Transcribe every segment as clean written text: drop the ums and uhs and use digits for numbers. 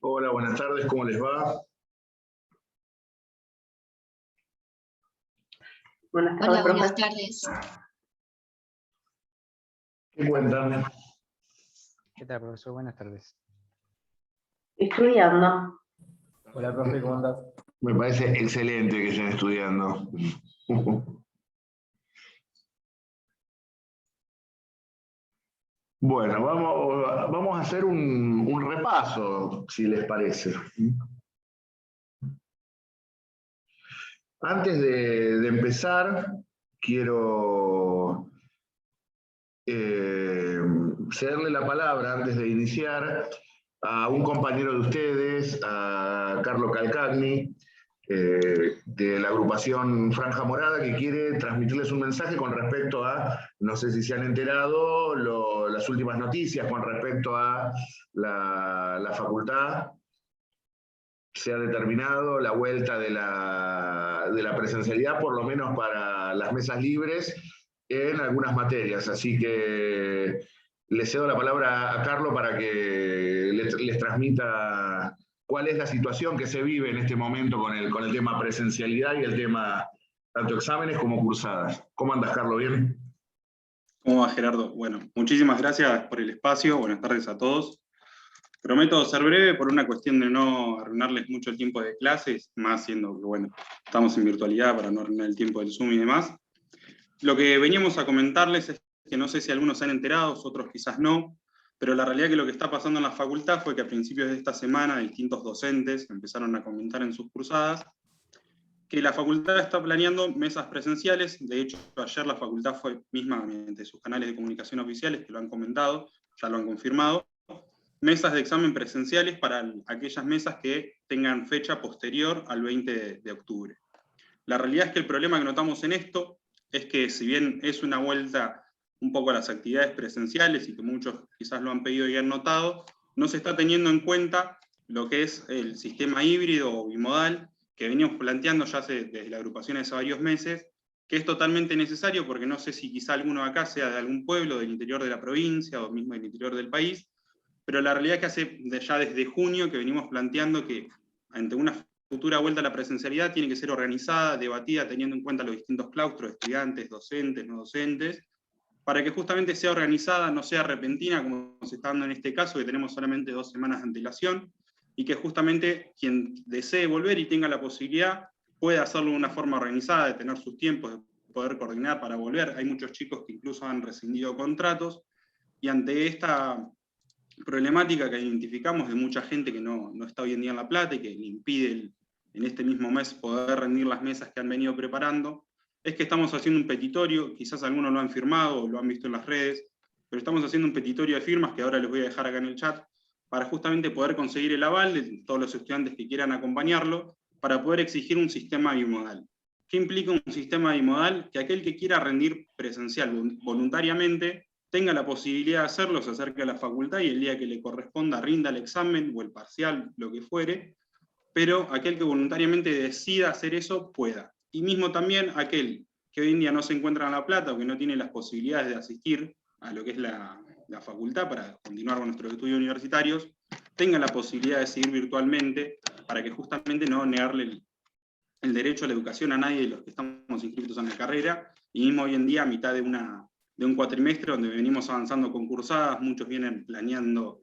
Hola, buenas tardes, ¿cómo les va? Buenas tardes, Hola, buenas profe. tardes. ¿Qué cuentan? ¿Qué tal, profesor? Buenas tardes. Estudiando. Hola, profe, ¿cómo andás? Me parece excelente que estén estudiando. Bueno, vamos a hacer un repaso, si les parece. Antes de empezar, quiero cederle la palabra, antes de iniciar, a un compañero de ustedes, a Carlos Calcagni, de la agrupación Franja Morada, que quiere transmitirles un mensaje con respecto a, no sé si se han enterado, las últimas noticias con respecto a la facultad. Se ha determinado la vuelta de la presencialidad, por lo menos para las mesas libres, en algunas materias. Así que le cedo la palabra a Carlos para que les transmita cuál es la situación que se vive en este momento con el tema presencialidad y el tema tanto exámenes como cursadas. ¿Cómo andas, Carlos? ¿Bien? ¿Cómo va, Gerardo? Bueno, muchísimas gracias por el espacio. Buenas tardes a todos. Prometo ser breve por una cuestión de no arruinarles mucho el tiempo de clases, más siendo que, bueno, estamos en virtualidad para no arruinar el tiempo del Zoom y demás. Lo que veníamos a comentarles es que no sé si algunos se han enterado, otros quizás no, pero la realidad es que lo que está pasando en la facultad fue que a principios de esta semana distintos docentes empezaron a comentar en sus cursadas que la facultad está planeando mesas presenciales. De hecho, ayer la facultad fue misma, mediante sus canales de comunicación oficiales, que lo han comentado, ya lo han confirmado, mesas de examen presenciales para aquellas mesas que tengan fecha posterior al 20 de octubre. La realidad es que el problema que notamos en esto es que, si bien es una vuelta un poco a las actividades presenciales y que muchos quizás lo han pedido y han notado, no se está teniendo en cuenta lo que es el sistema híbrido o bimodal que venimos planteando ya desde la agrupación hace varios meses, que es totalmente necesario, porque no sé si quizá alguno acá sea de algún pueblo del interior de la provincia o mismo del interior del país, pero la realidad es que ya desde junio que venimos planteando que ante una futura vuelta a la presencialidad tiene que ser organizada, debatida, teniendo en cuenta los distintos claustros, estudiantes, docentes, no docentes, para que justamente sea organizada, no sea repentina, como se está dando en este caso, que tenemos solamente 2 semanas de antelación, y que justamente quien desee volver y tenga la posibilidad pueda hacerlo de una forma organizada, de tener sus tiempos, de poder coordinar para volver. Hay muchos chicos que incluso han rescindido contratos, y ante esta problemática que identificamos de mucha gente que no está hoy en día en La Plata y que le impide en este mismo mes poder rendir las mesas que han venido preparando, es que estamos haciendo un petitorio. Quizás algunos lo han firmado o lo han visto en las redes, pero estamos haciendo un petitorio de firmas que ahora les voy a dejar acá en el chat, para justamente poder conseguir el aval de todos los estudiantes que quieran acompañarlo, para poder exigir un sistema bimodal. ¿Qué implica un sistema bimodal? Que aquel que quiera rendir presencial voluntariamente tenga la posibilidad de hacerlo, se acerque a la facultad y el día que le corresponda rinda el examen o el parcial, lo que fuere, pero aquel que voluntariamente decida hacer eso pueda. Y mismo también aquel que hoy en día no se encuentra en La Plata o que no tiene las posibilidades de asistir a lo que es la facultad para continuar con nuestros estudios universitarios, tenga la posibilidad de seguir virtualmente, para que justamente no negarle el derecho a la educación a nadie de los que estamos inscritos en la carrera, y mismo hoy en día a mitad de un cuatrimestre donde venimos avanzando con cursadas, muchos vienen planeando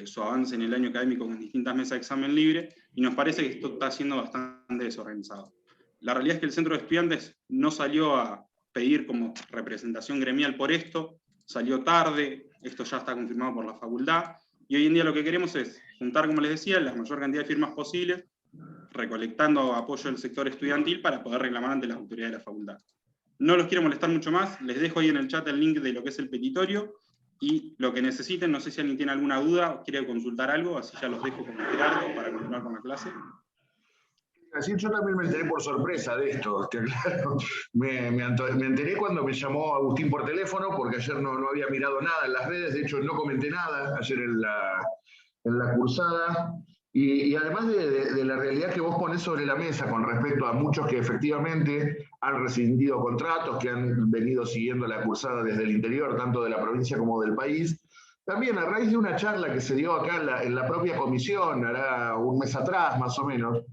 su avance en el año académico con distintas mesas de examen libre, y nos parece que esto está siendo bastante desorganizado. La realidad es que el Centro de Estudiantes no salió a pedir como representación gremial por esto, salió tarde, esto ya está confirmado por la facultad, y hoy en día lo que queremos es juntar, como les decía, la mayor cantidad de firmas posibles, recolectando apoyo del sector estudiantil para poder reclamar ante las autoridades de la facultad. No los quiero molestar mucho más, les dejo ahí en el chat el link de lo que es el petitorio, y lo que necesiten, no sé si alguien tiene alguna duda o quiere consultar algo, así ya los dejo con Gerardo para continuar con la clase. Así yo también me enteré por sorpresa de esto, claro. Me enteré cuando me llamó Agustín por teléfono, porque ayer no había mirado nada en las redes, de hecho no comenté nada ayer en la cursada. Y además de la realidad que vos ponés sobre la mesa con respecto a muchos que efectivamente han rescindido contratos, que han venido siguiendo la cursada desde el interior, tanto de la provincia como del país, También a raíz de una charla que se dio acá en la propia comisión, hará un mes atrás más o menos,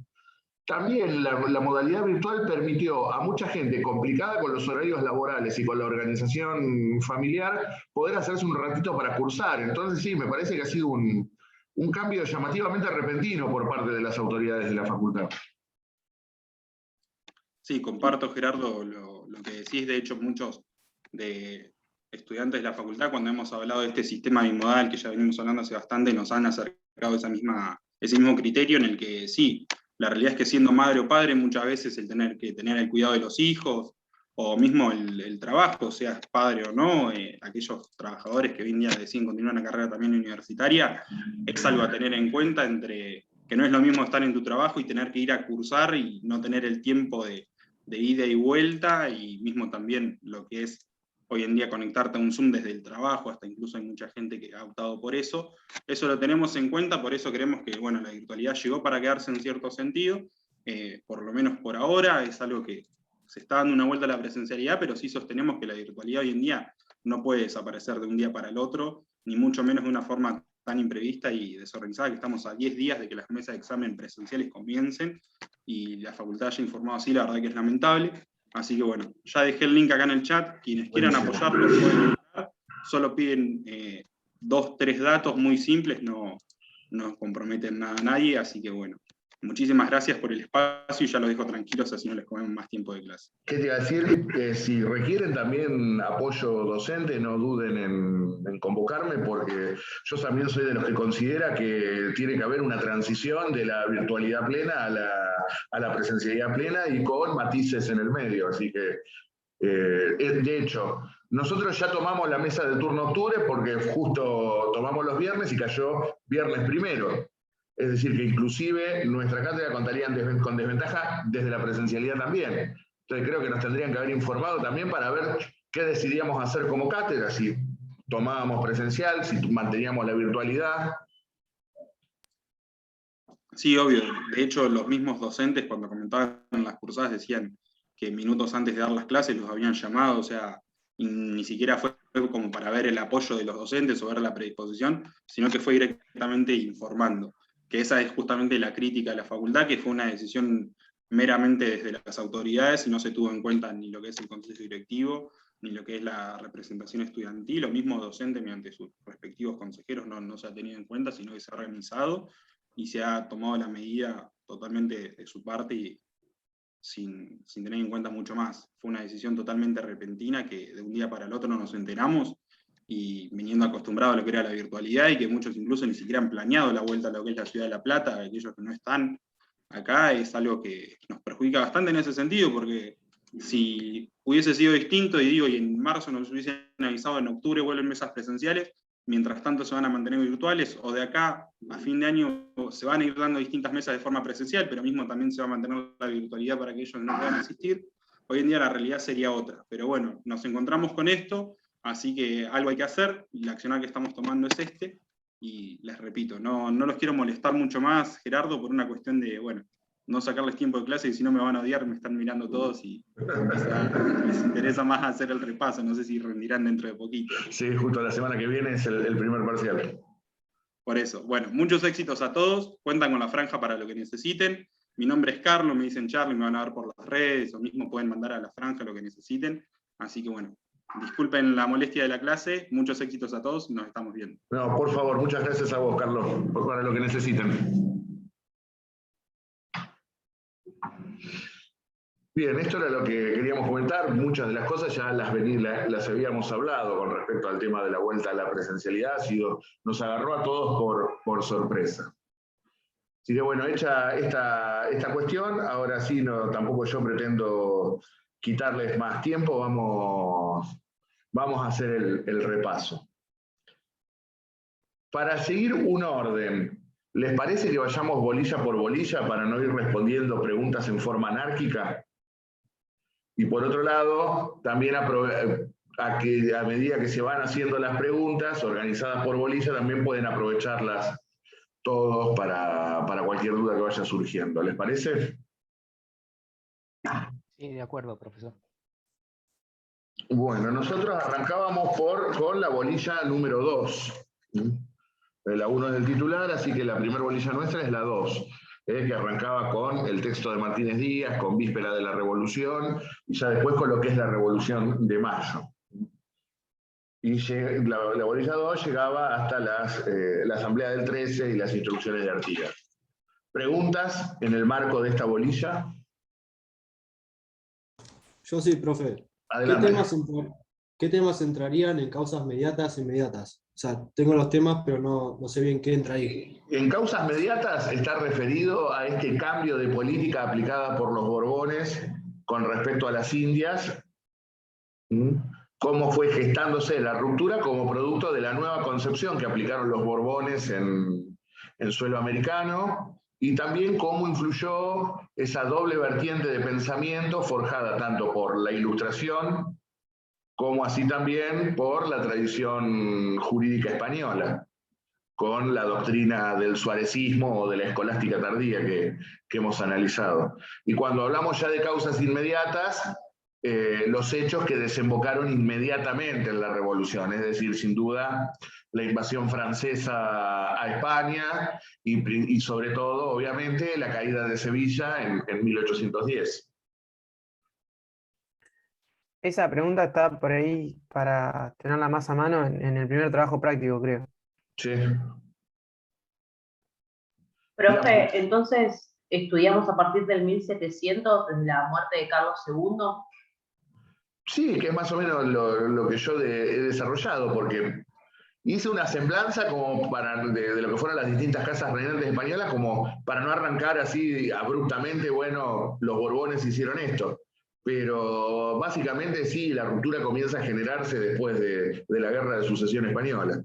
también la modalidad virtual permitió a mucha gente complicada con los horarios laborales y con la organización familiar poder hacerse un ratito para cursar. Entonces sí, me parece que ha sido un cambio llamativamente repentino por parte de las autoridades de la facultad. Sí, comparto, Gerardo, lo que decís. De hecho, muchos de estudiantes de la facultad, cuando hemos hablado de este sistema bimodal, que ya venimos hablando hace bastante, nos han acercado ese mismo criterio en el que sí, la realidad es que siendo madre o padre, muchas veces el tener que tener el cuidado de los hijos, o mismo el trabajo, seas padre o no, aquellos trabajadores que hoy en día deciden continuar una carrera también universitaria, es algo a tener en cuenta, entre que no es lo mismo estar en tu trabajo y tener que ir a cursar y no tener el tiempo de ida y vuelta, y mismo también lo que es hoy en día conectarte a un Zoom desde el trabajo, hasta incluso hay mucha gente que ha optado por eso. Eso lo tenemos en cuenta, por eso creemos que bueno, la virtualidad llegó para quedarse en cierto sentido, por lo menos por ahora. Es algo que se está dando una vuelta a la presencialidad, pero sí sostenemos que la virtualidad hoy en día no puede desaparecer de un día para el otro, ni mucho menos de una forma tan imprevista y desorganizada, que estamos a 10 días de que las mesas de examen presenciales comiencen, y la facultad haya informado así, la verdad que es lamentable. Así que bueno, ya dejé el link acá en el chat, quienes quieran apoyarlo pueden entrar, solo piden 2, 3 datos muy simples, no comprometen nada a nadie, así que bueno, muchísimas gracias por el espacio y ya los dejo tranquilos, así no les comemos más tiempo de clase. ¿Qué te iba a decir? Si requieren también apoyo docente, no duden en convocarme, porque yo también soy de los que considera que tiene que haber una transición de la virtualidad plena a la presencialidad plena y con matices en el medio. Así que, de hecho, nosotros ya tomamos la mesa del turno octubre porque justo tomamos los viernes y cayó viernes primero. Es decir, que inclusive nuestra cátedra contaría con desventaja desde la presencialidad también. Entonces creo que nos tendrían que haber informado también para ver qué decidíamos hacer como cátedra, si tomábamos presencial, si manteníamos la virtualidad. Sí, obvio. De hecho, los mismos docentes cuando comentaban en las cursadas decían que minutos antes de dar las clases los habían llamado, o sea, ni siquiera fue como para ver el apoyo de los docentes o ver la predisposición, sino que fue directamente informando. Que esa es justamente la crítica a la facultad, que fue una decisión meramente desde las autoridades y no se tuvo en cuenta ni lo que es el consejo directivo, ni lo que es la representación estudiantil. Los mismos docentes, mediante sus respectivos consejeros, no se ha tenido en cuenta, sino que se ha organizado y se ha tomado la medida totalmente de su parte y sin tener en cuenta mucho más. Fue una decisión totalmente repentina que de un día para el otro no nos enteramos, y viniendo acostumbrados a lo que era la virtualidad, y que muchos incluso ni siquiera han planeado la vuelta a lo que es la ciudad de La Plata, aquellos que no están acá, es algo que nos perjudica bastante en ese sentido, porque si hubiese sido distinto, y en marzo nos hubiesen avisado, en octubre vuelven mesas presenciales, mientras tanto se van a mantener virtuales, o de acá a fin de año se van a ir dando distintas mesas de forma presencial, pero mismo también se va a mantener la virtualidad para que ellos no puedan asistir. Hoy en día la realidad sería otra, pero bueno, nos encontramos con esto, así que algo hay que hacer, y el accionar que estamos tomando es este, y les repito, no los quiero molestar mucho más, Gerardo, por una cuestión de, bueno, no sacarles tiempo de clase, y si no me van a odiar, me están mirando todos y les interesa más hacer el repaso, no sé si rendirán dentro de poquito. Sí, justo la semana que viene es el primer parcial. Por eso, bueno, muchos éxitos a todos, cuentan con la franja para lo que necesiten. Mi nombre es Carlos, me dicen Charlie, me van a ver por las redes, o mismo pueden mandar a la franja lo que necesiten. Así que bueno, disculpen la molestia de la clase, muchos éxitos a todos, nos estamos viendo. No, por favor, muchas gracias a vos, Carlos, para lo que necesiten. Bien, esto era lo que queríamos comentar. Muchas de las cosas ya las habíamos hablado con respecto al tema de la vuelta a la presencialidad. Nos agarró a todos por sorpresa. Así que bueno, hecha esta cuestión, ahora sí, tampoco yo pretendo quitarles más tiempo, vamos a hacer el repaso. Para seguir un orden, ¿les parece que vayamos bolilla por bolilla para no ir respondiendo preguntas en forma anárquica? Y por otro lado, también a medida que se van haciendo las preguntas, organizadas por bolilla, también pueden aprovecharlas todos para cualquier duda que vaya surgiendo. ¿Les parece? Sí, de acuerdo, profesor. Bueno, nosotros arrancábamos con la bolilla número 2. La 1 es el titular, así que la primera bolilla nuestra es la 2, que arrancaba con el texto de Martínez Díaz, con Víspera de la Revolución, y ya después con lo que es la Revolución de Mayo. Y la bolilla 2 llegaba hasta la Asamblea del 13 y las instrucciones de Artigas. ¿Preguntas en el marco de esta bolilla? Yo sí, profe. Adelante. ¿Qué temas entrarían en causas mediatas e inmediatas? O sea, tengo los temas, pero no sé bien qué entra ahí. En causas mediatas está referido a este cambio de política aplicada por los Borbones con respecto a las Indias, cómo fue gestándose la ruptura como producto de la nueva concepción que aplicaron los Borbones en suelo americano, y también cómo influyó esa doble vertiente de pensamiento forjada tanto por la Ilustración como así también por la tradición jurídica española, con la doctrina del suarecismo o de la escolástica tardía que hemos analizado. Y cuando hablamos ya de causas inmediatas, los hechos que desembocaron inmediatamente en la revolución, es decir, sin duda, la invasión francesa a España y sobre todo, obviamente, la caída de Sevilla en 1810. Esa pregunta está por ahí para tenerla más a mano en el primer trabajo práctico, creo. Sí. Profe, entonces, ¿estudiamos a partir del 1700, desde la muerte de Carlos II? Sí, que es más o menos lo que yo he desarrollado, porque hice una semblanza como de lo que fueron las distintas casas reinantes españolas, como para no arrancar así abruptamente, bueno, los Borbones hicieron esto. Pero básicamente sí, la ruptura comienza a generarse después de la Guerra de Sucesión Española.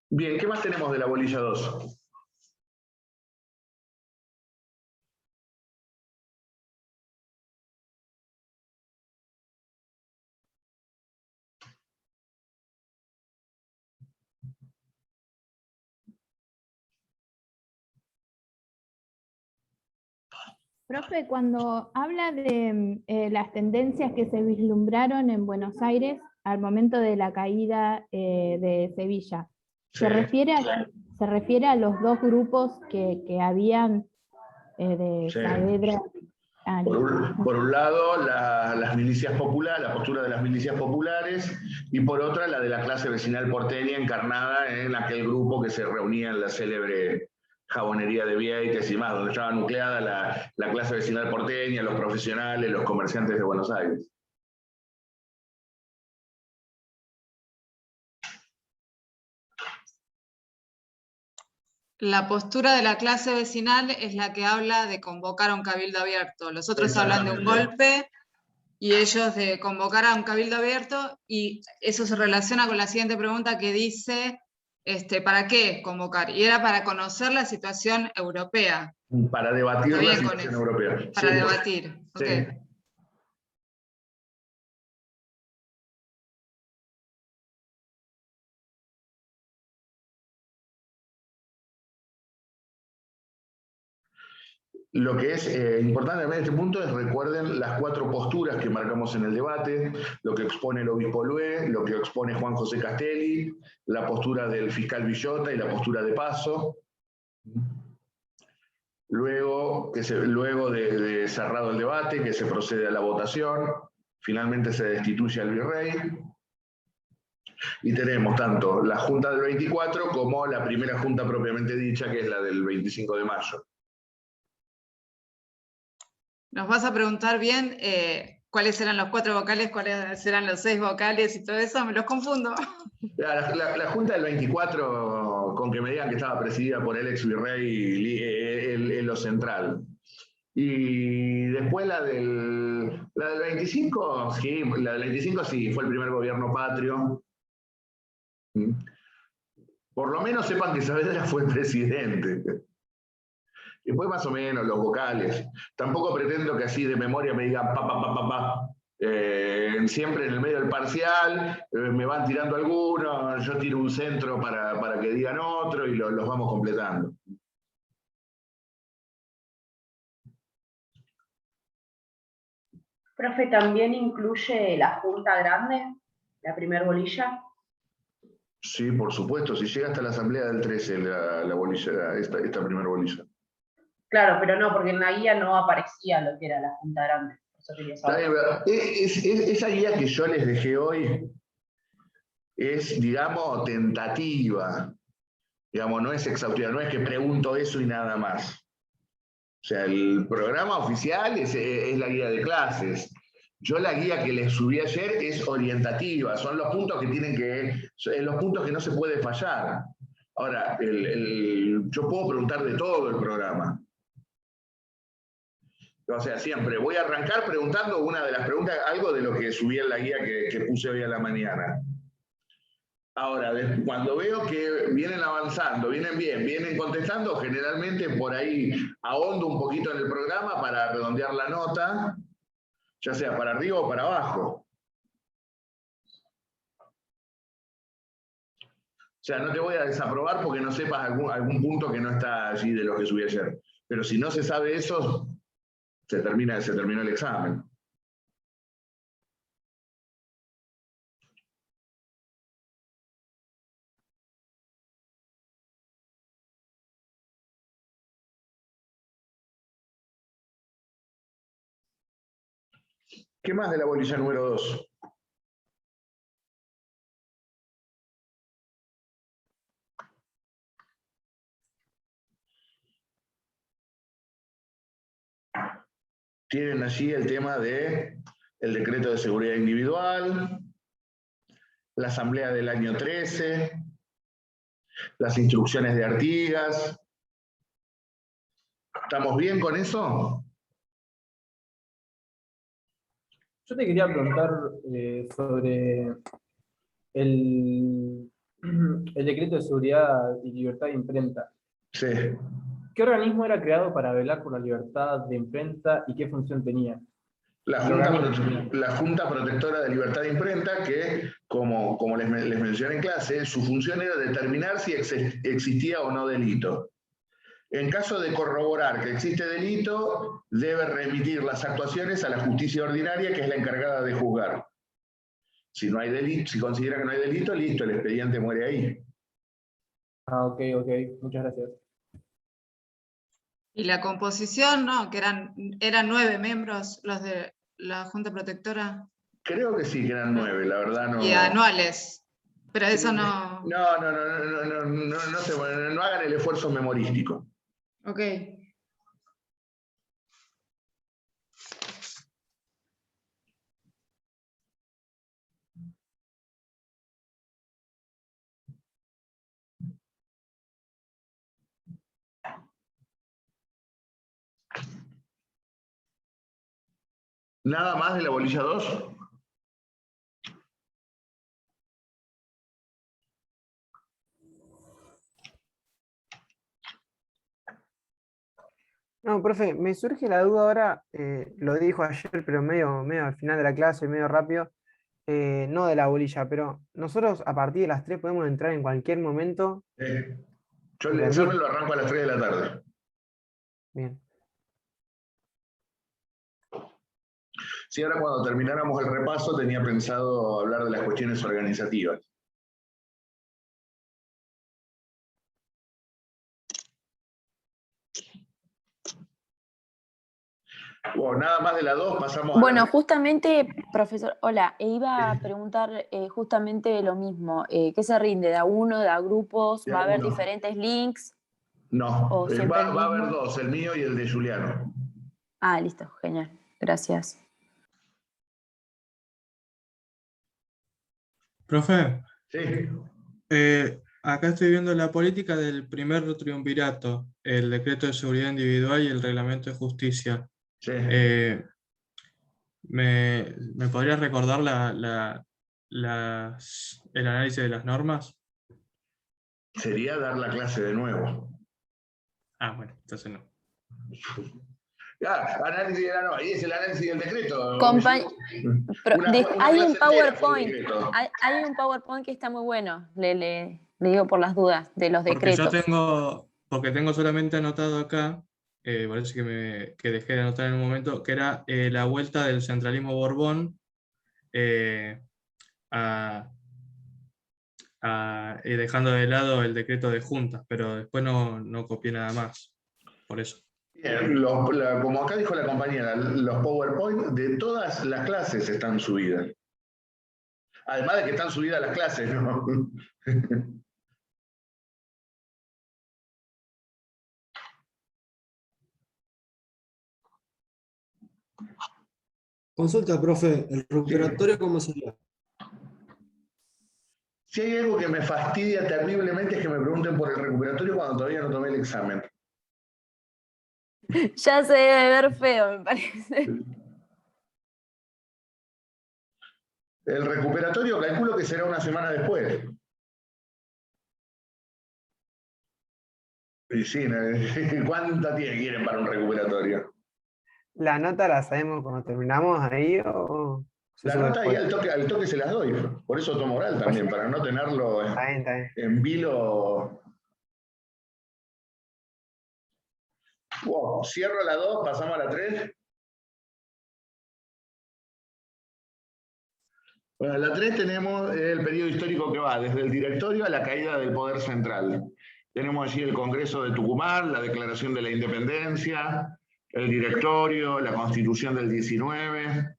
Bien, ¿qué más tenemos de la bolilla 2? Profe, cuando habla de las tendencias que se vislumbraron en Buenos Aires al momento de la caída de Sevilla, Sí. ¿se refiere a los dos grupos que habían de Sí. Saavedra? Por un lado, las milicias populares, la postura de las milicias populares, y por otra, la de la clase vecinal porteña encarnada en aquel grupo que se reunía en la célebre Jabonería de Vieites y más, donde estaba nucleada la clase vecinal porteña, los profesionales, los comerciantes de Buenos Aires. La postura de la clase vecinal es la que habla de convocar a un cabildo abierto. Los otros hablan de un golpe y ellos de convocar a un cabildo abierto, y eso se relaciona con la siguiente pregunta que dice, ¿para qué convocar? Y era para conocer la situación europea. Para debatir la situación europea. Para Sí, debatir, sí. ok. Lo que es importante en este punto es recuerden las 4 posturas que marcamos en el debate, lo que expone el obispo Lué, lo que expone Juan José Castelli, la postura del fiscal Villota y la postura de Paso. Luego de cerrado el debate, que se procede a la votación, finalmente se destituye al virrey, y tenemos tanto la Junta del 24 como la primera Junta propiamente dicha, que es la del 25 de mayo. Nos vas a preguntar bien cuáles eran los 4 vocales, cuáles eran los 6 vocales y todo eso, me los confundo. La Junta del 24, con que me digan que estaba presidida por el ex virrey, es lo central. Y después la del 25, sí, la del 25 sí, fue el primer gobierno patrio. Por lo menos sepan que Saavedra fue presidente. Después más o menos los vocales. Tampoco pretendo que así de memoria me digan siempre en el medio del parcial, me van tirando algunos, yo tiro un centro para que digan otro y los vamos completando. Profe, ¿también incluye la junta grande, la primer bolilla? Sí, por supuesto, si llega hasta la asamblea del 13, la bolilla, esta primera bolilla. Claro, pero no, porque en la guía no aparecía lo que era la junta grande. Eso quería saber. Esa guía que yo les dejé hoy es, digamos, tentativa. Digamos, no es exhaustiva, no es que pregunto eso y nada más. O sea, el programa oficial es la guía de clases. Yo la guía que les subí ayer es orientativa, son los puntos que los puntos que no se puede fallar. Ahora, yo puedo preguntar de todo el programa. O sea, siempre voy a arrancar preguntando una de las preguntas, algo de lo que subí en la guía que puse hoy a la mañana. Ahora, cuando veo que vienen avanzando, vienen bien, vienen contestando, generalmente por ahí ahondo un poquito en el programa para redondear la nota, ya sea para arriba o para abajo. O sea, no te voy a desaprobar porque no sepas algún punto que no está allí de lo que subí ayer. Pero si no se sabe eso, se terminó el examen. ¿Qué más de la bolilla número 2? Tienen allí el tema del decreto de seguridad individual, la asamblea del año 13, las instrucciones de Artigas. ¿Estamos bien con eso? Yo te quería preguntar sobre el decreto de seguridad y libertad de imprenta. Sí. ¿Qué organismo era creado para velar por la libertad de imprenta y qué función tenía? La Junta Protectora de Libertad de Imprenta, que, como les mencioné en clase, su función era determinar si existía o no delito. En caso de corroborar que existe delito, debe remitir las actuaciones a la justicia ordinaria, que es la encargada de juzgar. Si no hay delito, si considera que no hay delito, listo, el expediente muere ahí. Ah, ok, muchas gracias. Y la composición, ¿no? Que eran 9 miembros los de la Junta Protectora. Creo que sí, que eran 9, la verdad no. Y anuales. Pero eso no. No hagan el esfuerzo memorístico. Ok. ¿Nada más de la bolilla 2? No, profe, me surge la duda ahora, lo dijo ayer, pero medio al final de la clase, medio rápido, no de la bolilla, pero nosotros a partir de las 3 podemos entrar en cualquier momento. Yo el examen lo arranco a las 3 de la tarde. Bien. Sí, ahora cuando termináramos el repaso tenía pensado hablar de las cuestiones organizativas. Bueno, nada más de la 2, pasamos a Bueno, justamente, profesor, hola, iba a preguntar justamente lo mismo. ¿Qué se rinde? ¿De a uno, de a grupos? ¿Va a haber diferentes links? No, ¿O siempre el va a haber mismo? 2, el mío y el de Juliano. Ah, listo, genial. Gracias. Profe, Sí. acá estoy viendo la política del primer triunvirato, el decreto de seguridad individual y el reglamento de justicia. Sí. ¿Me podrías recordar el análisis de las normas? Sería dar la clase de nuevo. Ah, bueno, entonces no. Análisis de la norma, y es el análisis del decreto. Hay un PowerPoint. Hay un PowerPoint que está muy bueno. Le digo por las dudas de los decretos. Porque tengo solamente anotado acá parece que dejé de anotar en un momento, que era la vuelta del centralismo Borbón dejando de lado el decreto de juntas, pero después no copié nada más, por eso. Bien, como acá dijo la compañera, los PowerPoint de todas las clases están subidas. Además de que están subidas las clases, ¿no? Consulta, profe, ¿el recuperatorio cómo sería? Si hay algo que me fastidia terriblemente es que me pregunten por el recuperatorio cuando todavía no tomé el examen. Ya se debe ver feo, me parece. El recuperatorio calculo que será una semana después. Y sí, ¿cuánta quieren para un recuperatorio? ¿La nota la sabemos cuando terminamos ahí o...? La nota ahí al toque se las doy. Por eso tomo oral también, para no tenerlo Está bien. en vilo. Wow, cierro la 2, pasamos a la 3. Bueno, en la 3 tenemos el periodo histórico que va desde el directorio a la caída del poder central. Tenemos allí el Congreso de Tucumán, la Declaración de la Independencia, el directorio, la Constitución del 19.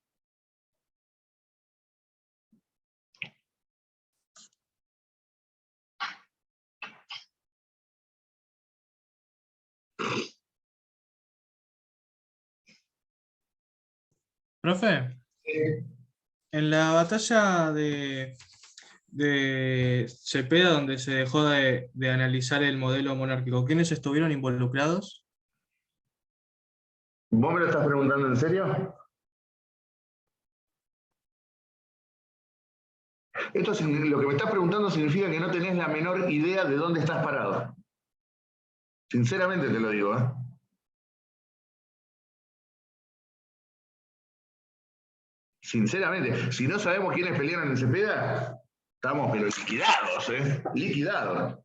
Profe, en la batalla de Cepeda, donde se dejó de analizar el modelo monárquico, ¿quiénes estuvieron involucrados? ¿Vos me lo estás preguntando en serio? Lo que me estás preguntando significa que no tenés la menor idea de dónde estás parado. Sinceramente te lo digo, ¿eh? Sinceramente, si no sabemos quiénes pelearon en Cepeda, estamos pero liquidados, ¿eh? Liquidados.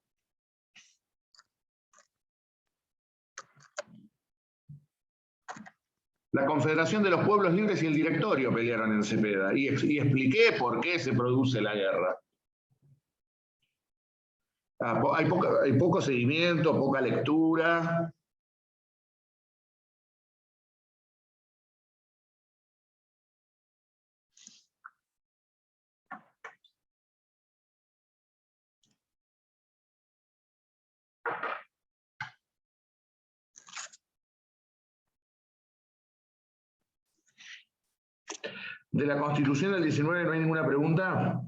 La Confederación de los Pueblos Libres y el Directorio pelearon en Cepeda y expliqué por qué se produce la guerra. Hay poco seguimiento, poca lectura. ¿De la Constitución del 19 no hay ninguna pregunta?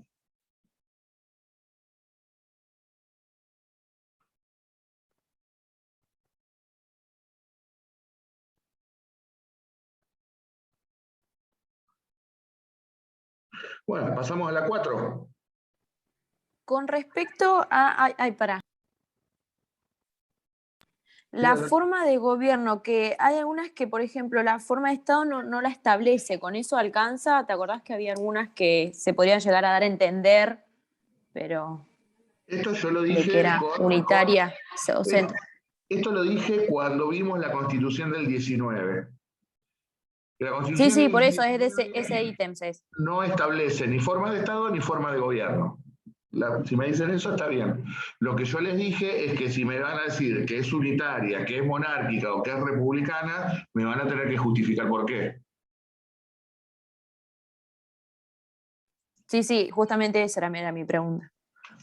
Bueno, pasamos a la 4. Con respecto a... pará. La forma de gobierno, que hay algunas que, por ejemplo, la forma de Estado no la establece. ¿Con eso alcanza? ¿Te acordás que había algunas que se podrían llegar a dar a entender, pero esto yo lo dije de que era unitaria o centro? Esto lo dije cuando vimos la Constitución del 19. La Constitución Sí, del por eso 19 es de ese ítem. no establece ni forma de Estado ni forma de gobierno. Si me dicen eso, está bien. Lo que yo les dije es que si me van a decir que es unitaria, que es monárquica o que es republicana, me van a tener que justificar por qué. Sí, justamente esa era mi pregunta.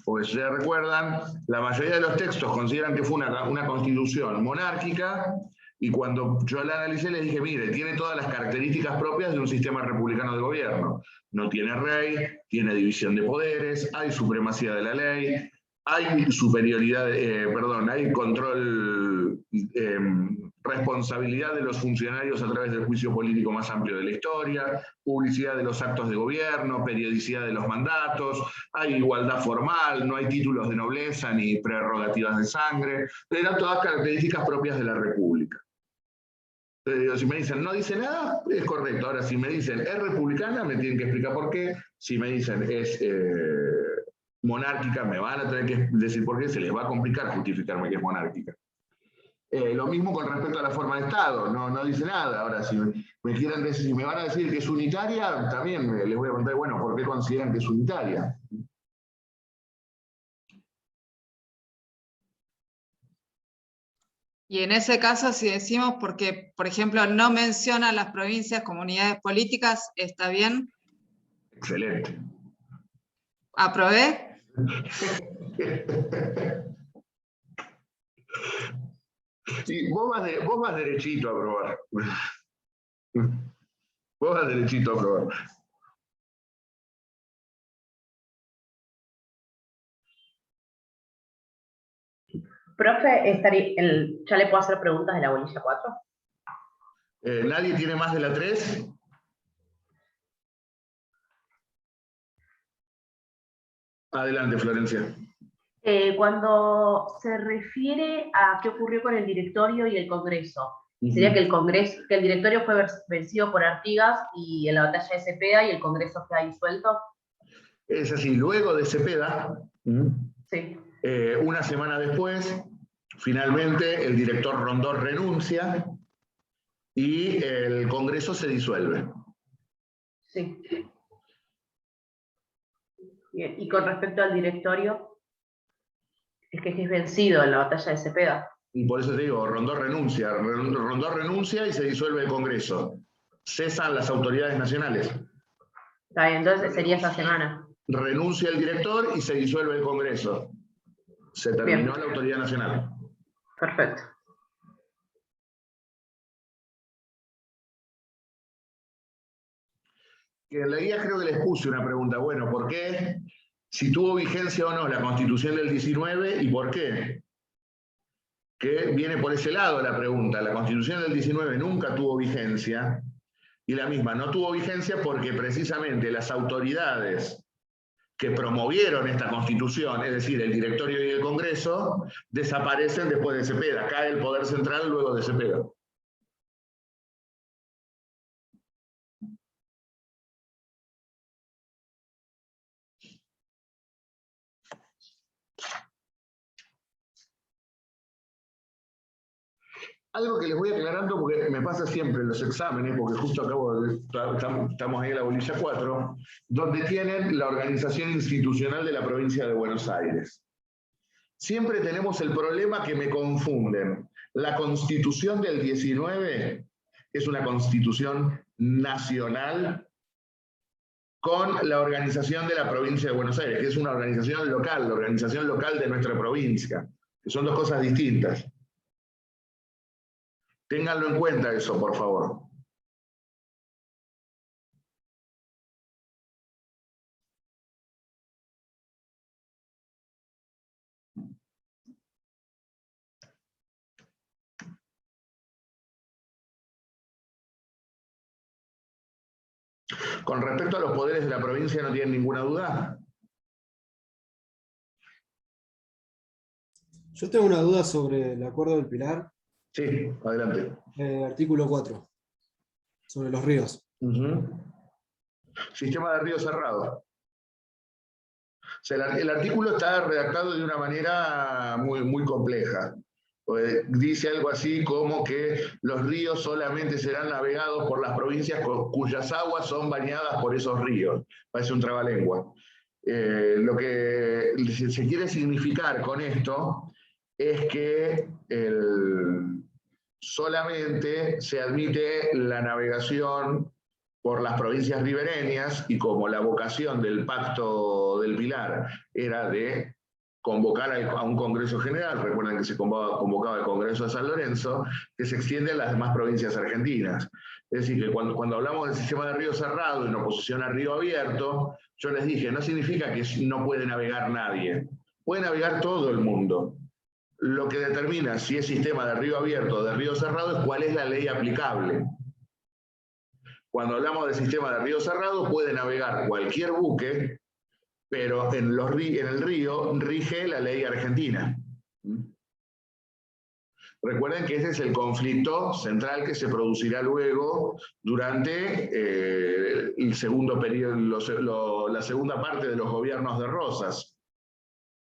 Porque si ustedes recuerdan, la mayoría de los textos consideran que fue una constitución monárquica, y cuando yo la analicé les dije, mire, tiene todas las características propias de un sistema republicano de gobierno. No tiene rey, tiene división de poderes, hay supremacía de la ley, hay superioridad, hay control, responsabilidad de los funcionarios a través del juicio político más amplio de la historia, publicidad de los actos de gobierno, periodicidad de los mandatos, hay igualdad formal, no hay títulos de nobleza ni prerrogativas de sangre, eran todas características propias de la República. Si me dicen no dice nada, es correcto. Ahora, si me dicen es republicana, me tienen que explicar por qué. Si me dicen es monárquica, me van a tener que decir por qué. Se les va a complicar justificarme que es monárquica. Lo mismo con respecto a la forma de Estado, no dice nada. Ahora, si me van a decir que es unitaria, también les voy a preguntar, bueno, ¿por qué consideran que es unitaria? Y en ese caso, si decimos porque, por ejemplo, no menciona las provincias como unidades políticas, ¿está bien? Excelente. ¿Aprobé? Sí, vos vas derechito a aprobar. Vos vas derechito a aprobar. Profe, ¿ya le puedo hacer preguntas de la bolilla 4? ¿Nadie tiene más de la 3? Adelante, Florencia. Cuando se refiere a qué ocurrió con el directorio y el Congreso, sería que el directorio fue vencido por Artigas y en la batalla de Cepeda y el Congreso queda disuelto. Es así, luego de Cepeda, Sí. una semana después, finalmente el director Rondó renuncia y el Congreso se disuelve. Sí. Bien. Y con respecto al directorio, es que es vencido en la batalla de Cepeda. Y por eso te digo, Rondó renuncia y se disuelve el Congreso. Cesan las autoridades nacionales. Está bien, entonces sería esa semana. Renuncia el director y se disuelve el Congreso. Se terminó la autoridad nacional. Perfecto. Que en la guía creo que les puse una pregunta. Bueno, ¿por qué? Si tuvo vigencia o no la Constitución del 19 y por qué. Que viene por ese lado la pregunta. La Constitución del 19 nunca tuvo vigencia y la misma no tuvo vigencia porque precisamente las autoridades que promovieron esta Constitución, es decir, el directorio y el Congreso, desaparecen después de Cepeda. Cae el poder central luego de Cepeda. Algo que les voy aclarando, porque me pasa siempre en los exámenes, porque justo estamos ahí en la bolilla 4, donde tienen la organización institucional de la provincia de Buenos Aires. Siempre tenemos el problema que me confunden. La Constitución del 19 es una Constitución nacional con la organización de la provincia de Buenos Aires, que es una organización local, la organización local de nuestra provincia, que son dos cosas distintas. Ténganlo en cuenta eso, por favor. Con respecto a los poderes de la provincia, ¿no tienen ninguna duda? Yo tengo una duda sobre el acuerdo del Pilar. Sí, adelante. Artículo 4, sobre los ríos. Sistema de río cerrado. O sea, el artículo está redactado de una manera muy compleja. Dice algo así como que los ríos solamente serán navegados por las provincias cuyas aguas son bañadas por esos ríos. Parece un trabalengua. Lo que se quiere significar con esto es que solamente se admite la navegación por las provincias ribereñas, y como la vocación del Pacto del Pilar era de convocar a un Congreso General, recuerden que se convocaba el Congreso de San Lorenzo, que se extiende a las demás provincias argentinas. Es decir, que cuando hablamos del sistema de río cerrado en oposición a río abierto, yo les dije, no significa que no puede navegar nadie, puede navegar todo el mundo. Lo que determina si es sistema de río abierto o de río cerrado es cuál es la ley aplicable. Cuando hablamos de sistema de río cerrado, puede navegar cualquier buque, pero en el río rige la ley argentina. Recuerden que ese es el conflicto central que se producirá luego durante el segundo periodo, la segunda parte de los gobiernos de Rosas.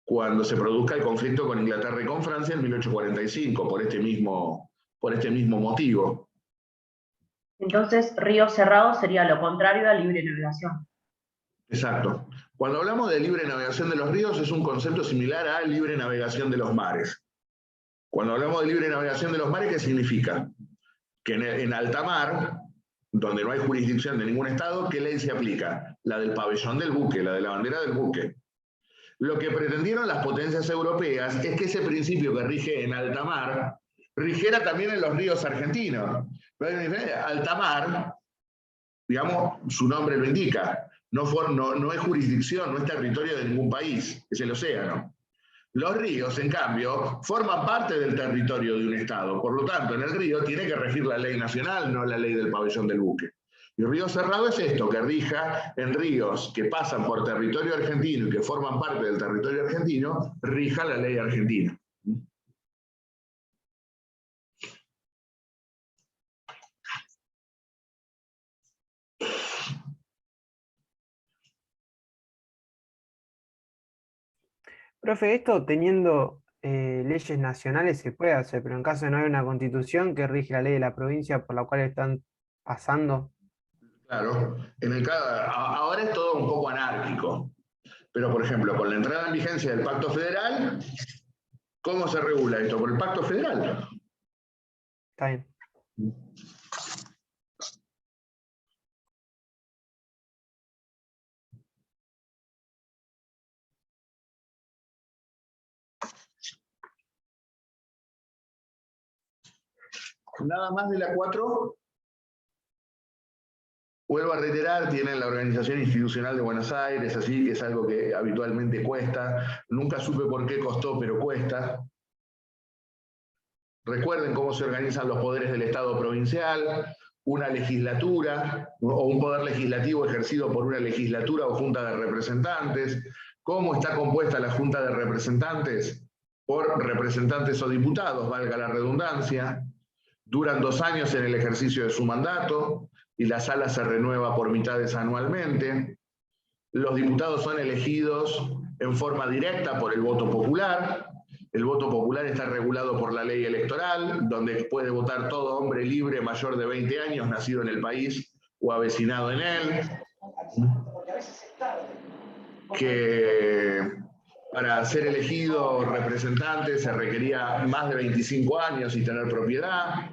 cuando se produzca el conflicto con Inglaterra y con Francia en 1845, por este mismo motivo. Entonces, río cerrado sería lo contrario a libre navegación. Exacto. Cuando hablamos de libre navegación de los ríos, es un concepto similar a libre navegación de los mares. Cuando hablamos de libre navegación de los mares, ¿qué significa? Que en alta mar, donde no hay jurisdicción de ningún estado, ¿qué ley se aplica? La del pabellón del buque, la de la bandera del buque. Lo que pretendieron las potencias europeas es que ese principio que rige en alta mar, rigiera también en los ríos argentinos. Alta mar, digamos, su nombre lo indica, no es jurisdicción, no es territorio de ningún país, es el océano. Los ríos, en cambio, forman parte del territorio de un estado, por lo tanto, en el río tiene que regir la ley nacional, no la ley del pabellón del buque. Y río cerrado es esto, que rija en ríos que pasan por territorio argentino y que forman parte del territorio argentino, rija la ley argentina. Profe, esto teniendo leyes nacionales se puede hacer, pero en caso de no haber una constitución que rige la ley de la provincia por la cual están pasando. Claro, ahora es todo un poco anárquico, pero por ejemplo, con la entrada en vigencia del Pacto Federal, ¿cómo se regula esto? Por el Pacto Federal. Está bien. Nada más de la 4. Vuelvo a reiterar, tienen la Organización Institucional de Buenos Aires, así que es algo que habitualmente cuesta. Nunca supe por qué costó, pero cuesta. Recuerden cómo se organizan los poderes del Estado provincial, una legislatura o un poder legislativo ejercido por una legislatura o junta de representantes. ¿Cómo está compuesta la junta de representantes? Por representantes o diputados, valga la redundancia. Duran 2 años en el ejercicio de su mandato y la sala se renueva por mitades anualmente. Los diputados son elegidos en forma directa por el voto popular. El voto popular está regulado por la ley electoral, donde puede votar todo hombre libre mayor de 20 años, nacido en el país o avecinado en él. Que para ser elegido representante se requería más de 25 años y tener propiedad.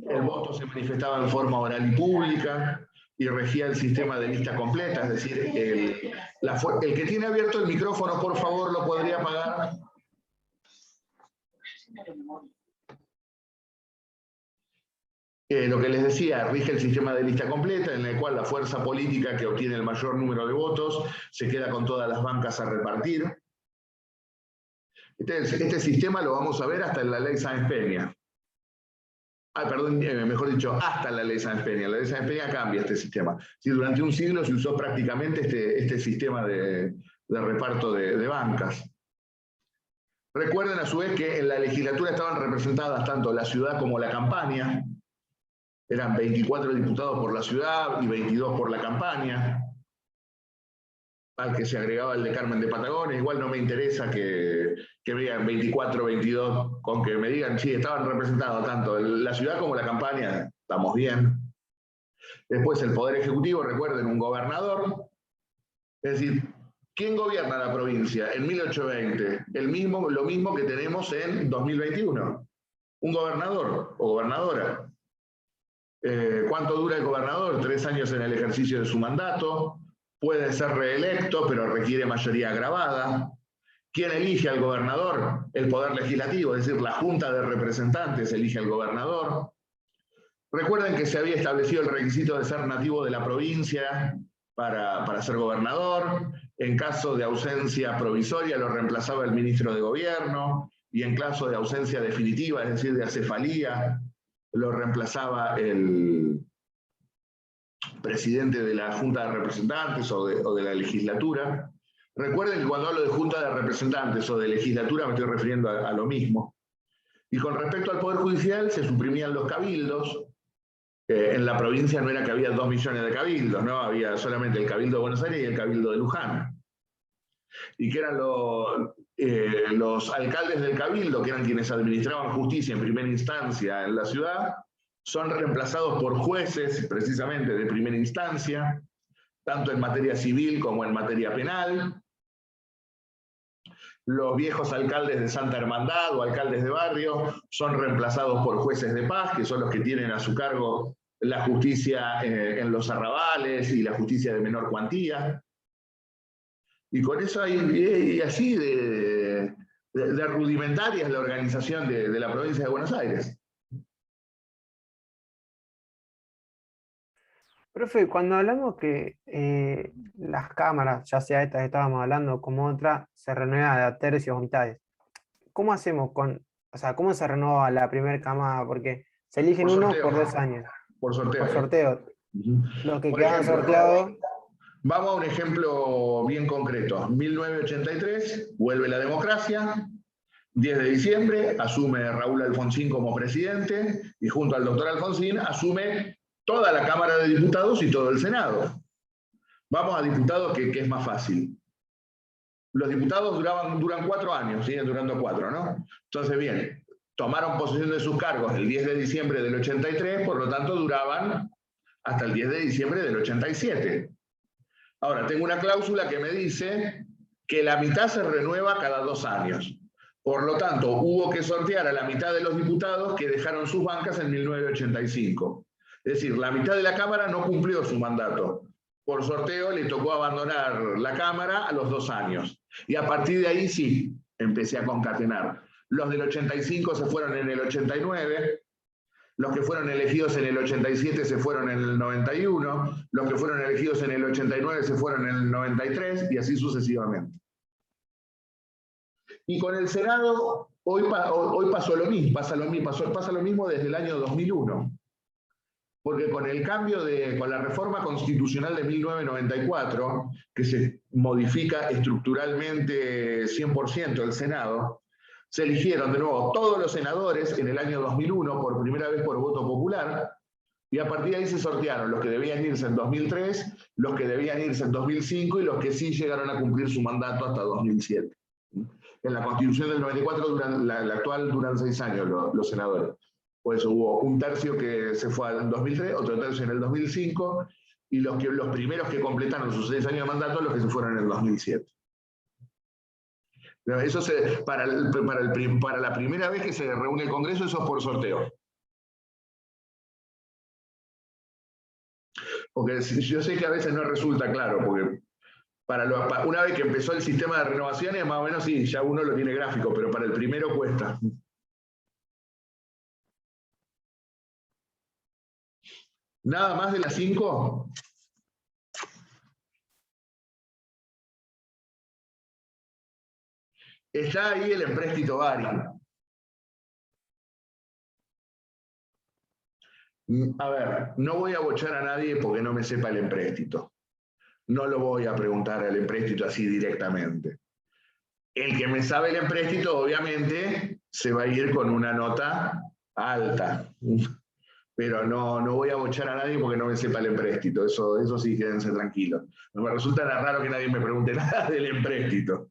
El voto se manifestaba en forma oral y pública y regía el sistema de lista completa, es decir, el que tiene abierto el micrófono, por favor, ¿lo podría apagar? Lo que les decía, rige el sistema de lista completa, en el cual la fuerza política que obtiene el mayor número de votos se queda con todas las bancas a repartir. Este sistema lo vamos a ver hasta en la ley Sáenz Peña. Mejor dicho, hasta la ley Sáenz Peña. La ley Sáenz Peña cambia este sistema. Sí, durante un siglo se usó prácticamente este sistema de reparto de bancas. Recuerden a su vez que en la legislatura estaban representadas tanto la ciudad como la campaña. Eran 24 diputados por la ciudad y 22 por la campaña. Al que se agregaba el de Carmen de Patagones. Igual no me interesa que me digan 24, 22, con que me digan, sí, estaban representados tanto la ciudad como la campaña, estamos bien. Después el Poder Ejecutivo, recuerden, un gobernador. Es decir, ¿quién gobierna la provincia en 1820? Lo mismo que tenemos en 2021. Un gobernador o gobernadora. ¿Cuánto dura el gobernador? 3 años en el ejercicio de su mandato. Puede ser reelecto, pero requiere mayoría agravada. ¿Quién elige al gobernador? El Poder Legislativo, es decir, la Junta de Representantes elige al gobernador. Recuerden que se había establecido el requisito de ser nativo de la provincia para ser gobernador. En caso de ausencia provisoria lo reemplazaba el ministro de Gobierno, y en caso de ausencia definitiva, es decir, de acefalía, lo reemplazaba el presidente de la Junta de Representantes o de la legislatura. Recuerden que cuando hablo de Junta de Representantes o de legislatura me estoy refiriendo a lo mismo. Y con respecto al Poder Judicial se suprimían los cabildos. En la provincia no era que había 2 millones de cabildos, ¿no? Había solamente el Cabildo de Buenos Aires y el Cabildo de Luján. y que eran los alcaldes del cabildo, que eran quienes administraban justicia en primera instancia en la ciudad, son reemplazados por jueces, precisamente de primera instancia, tanto en materia civil como en materia penal. Los viejos alcaldes de Santa Hermandad o alcaldes de barrio son reemplazados por jueces de paz, que son los que tienen a su cargo la justicia en los arrabales y la justicia de menor cuantía. Y con eso hay así de rudimentaria es la organización de la provincia de Buenos Aires. Profe, cuando hablamos que las cámaras, ya sea estas que estábamos hablando como otra, se renueva de a tercios o mitades, ¿cómo hacemos o sea, cómo se renueva la primera cámara? Porque se eligen Por uno sorteo. por 2 años. Por sorteo. Por sorteo. Los que Por quedan ejemplo, sorteados. Vamos a un ejemplo bien concreto. 1983, vuelve la democracia. 10 de diciembre, asume Raúl Alfonsín como presidente y junto al doctor Alfonsín asume toda la Cámara de Diputados y todo el Senado. Vamos a diputados, que es más fácil. Los diputados duran 4 años, siguen durando 4, ¿no? Entonces, bien, tomaron posesión de sus cargos el 10 de diciembre del 83, por lo tanto duraban hasta el 10 de diciembre del 87. Ahora, tengo una cláusula que me dice que la mitad se renueva cada 2 años. Por lo tanto, hubo que sortear a la mitad de los diputados que dejaron sus bancas en 1985. Es decir, la mitad de la Cámara no cumplió su mandato. Por sorteo le tocó abandonar la Cámara a los 2 años. Y a partir de ahí sí, empecé a concatenar. Los del 85 se fueron en el 89, los que fueron elegidos en el 87 se fueron en el 91, los que fueron elegidos en el 89 se fueron en el 93 y así sucesivamente. Y con el Senado, hoy pasó lo mismo, pasa lo mismo desde el año 2001. Porque con el cambio con la reforma constitucional de 1994, que se modifica estructuralmente 100% el Senado, se eligieron de nuevo todos los senadores en el año 2001, por primera vez por voto popular, y a partir de ahí se sortearon los que debían irse en 2003, los que debían irse en 2005 y los que sí llegaron a cumplir su mandato hasta 2007. En la Constitución del 94, la actual, duran 6 años los senadores. Por eso hubo un tercio que se fue en 2003, otro tercio en el 2005, y los primeros que completaron sus 6 años de mandato, los que se fueron en el 2007. Eso para la primera vez que se reúne el Congreso, eso es por sorteo. Porque yo sé que a veces no resulta claro, porque una vez que empezó el sistema de renovaciones, más o menos sí, ya uno lo tiene gráfico, pero para el primero cuesta. ¿Nada más de las 5? Está ahí el empréstito Bari. A ver, no voy a bochar a nadie porque no me sepa el empréstito. No lo voy a preguntar al empréstito así directamente. El que me sabe el empréstito, obviamente, se va a ir con una nota alta. Pero no voy a bochar a nadie porque no me sepa el empréstito. Eso sí, quédense tranquilos. No me resulta raro que nadie me pregunte nada del empréstito.